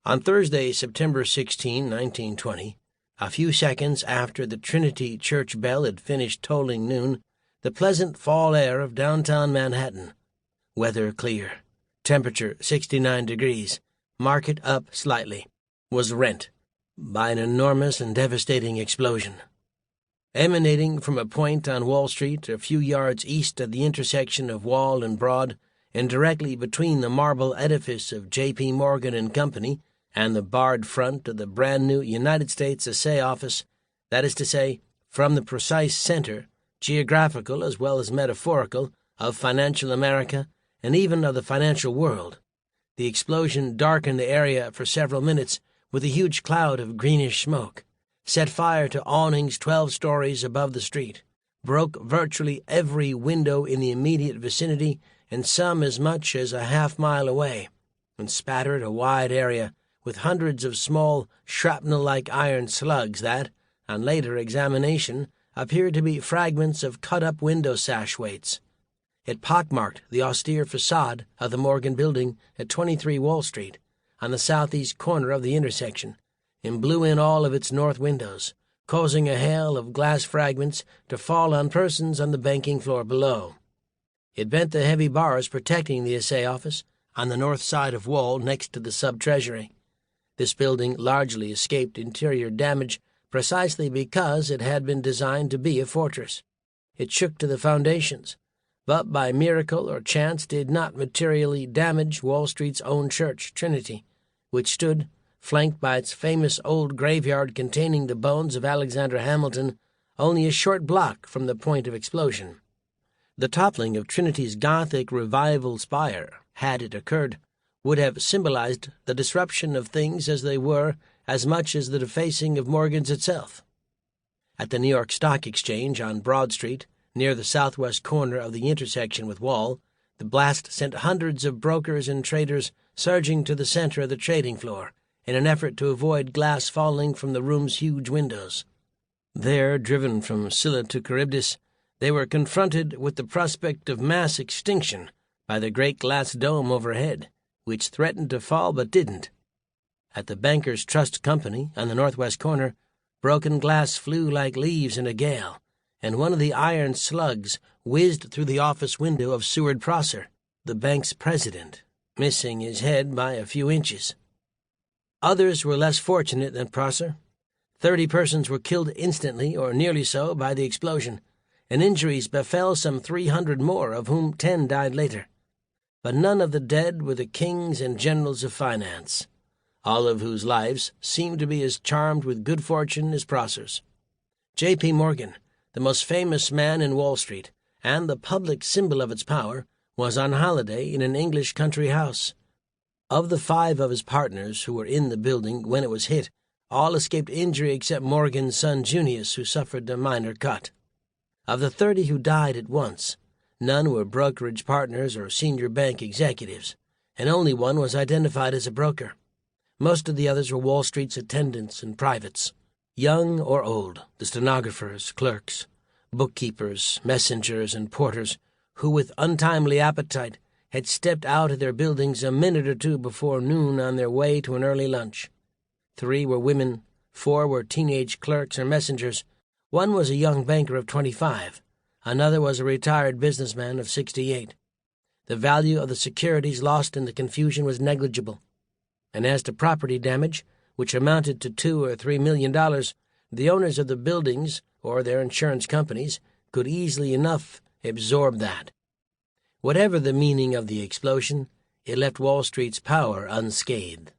On Thursday, September 16, 1920, a few seconds after the Trinity Church bell had finished tolling noon, the pleasant fall air of downtown Manhattan, weather clear, temperature 69 degrees, market up slightly, was rent by an enormous and devastating explosion. Emanating from a point on Wall Street a few yards east of the intersection of Wall and Broad, and directly between the marble edifice of J.P. Morgan and Company and the barred front of the brand-new United States Assay Office, that is to say, from the precise center, geographical as well as metaphorical, of financial America and even of the financial world. The explosion darkened the area for several minutes with a huge cloud of greenish smoke, set fire to awnings 12 stories above the street, broke virtually every window in the immediate vicinity and some as much as a half-mile away, and spattered a wide area with hundreds of small, shrapnel-like iron slugs that, on later examination, appeared to be fragments of cut-up window sash weights. It pockmarked the austere facade of the Morgan Building at 23 Wall Street, on the southeast corner of the intersection, and blew in all of its north windows, causing a hail of glass fragments to fall on persons on the banking floor below. It bent the heavy bars protecting the assay office on the north side of Wall next to the sub-treasury. This building largely escaped interior damage precisely because it had been designed to be a fortress. It shook to the foundations, but by miracle or chance did not materially damage Wall Street's own church, Trinity, which stood, flanked by its famous old graveyard containing the bones of Alexander Hamilton, only a short block from the point of explosion. The toppling of Trinity's Gothic revival spire, had it occurred, would have symbolized the disruption of things as they were as much as the defacing of Morgan's itself. At the New York Stock Exchange on Broad Street, near the southwest corner of the intersection with Wall, the blast sent hundreds of brokers and traders surging to the center of the trading floor in an effort to avoid glass falling from the room's huge windows. There, driven from Scylla to Charybdis, they were confronted with the prospect of mass extinction by the great glass dome overhead, which threatened to fall but didn't. At the Bankers' Trust Company on the northwest corner, broken glass flew like leaves in a gale, and one of the iron slugs whizzed through the office window of Seward Prosser, the bank's president, missing his head by a few inches. Others were less fortunate than Prosser. 30 persons were killed instantly or nearly so by the explosion, and injuries befell some 300 more, of whom 10 died later. But none of the dead were the kings and generals of finance, all of whose lives seemed to be as charmed with good fortune as Prosser's. J.P. Morgan, the most famous man in Wall Street, and the public symbol of its power, was on holiday in an English country house. Of the 5 of his partners who were in the building when it was hit, all escaped injury except Morgan's son Junius, who suffered a minor cut. Of the 30 who died at once, none were brokerage partners or senior bank executives, and only one was identified as a broker. Most of the others were Wall Street's attendants and privates, young or old, the stenographers, clerks, bookkeepers, messengers, and porters, who with untimely appetite had stepped out of their buildings a minute or two before noon on their way to an early lunch. 3 were women, 4 were teenage clerks or messengers, 1 was a young banker of 25, another was a retired businessman of 68. The value of the securities lost in the confusion was negligible, and as to property damage, which amounted to $2 or $3 million, the owners of the buildings or their insurance companies could easily enough absorb that. Whatever the meaning of the explosion, it left Wall Street's power unscathed.